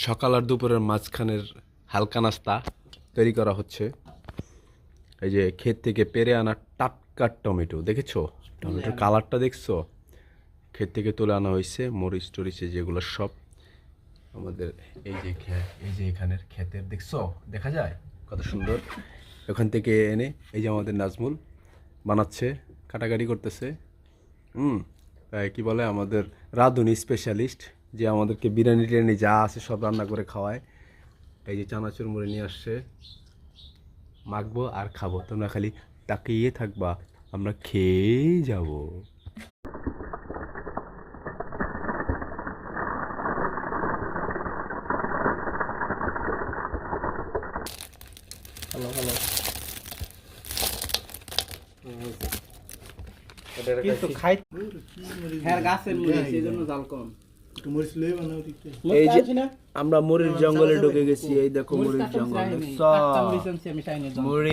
সকাল আর দুপুরের মাঝখানের হালকা নাস্তা তৈরি করা হচ্ছে। এই যে ক্ষেত থেকে পেরে আনা টাটকা টমেটো, দেখেছো টমেটোর কালারটা দেখছো? ক্ষেত থেকে তুলে আনা হয়েছে, মরিচ টরিচে যেগুলো সব আমাদের এই যে এখানের ক্ষেতের, দেখছো দেখা যায় কত সুন্দর। ওখান থেকে এনে এই যে আমাদের নাজমুল বানাচ্ছে, কাটাকাটি করতেছে। তাই কি বলে আমাদের রাঁধুনি স্পেশালিস্ট, যে আমাদেরকে বিরিয়ানি টিরিয়ানি যা আছে সব রান্না করে খাওয়ায়। এই যে চানাচুর মুড়ি নিয়ে আসছে, মাখবো আর খাবো, তোমরা খালি তাকিয়ে থাকবা, আমরা খেয়ে যাবো। ভালো ভালো কিন্তু খাই হ্যাঁ গাছের মরিচ এই জন্য জাল কম। এই যে আমরা মরিচ জঙ্গলে ঢুকে গেছি, এই দেখো মরিচ জঙ্গল, আমি মরিচ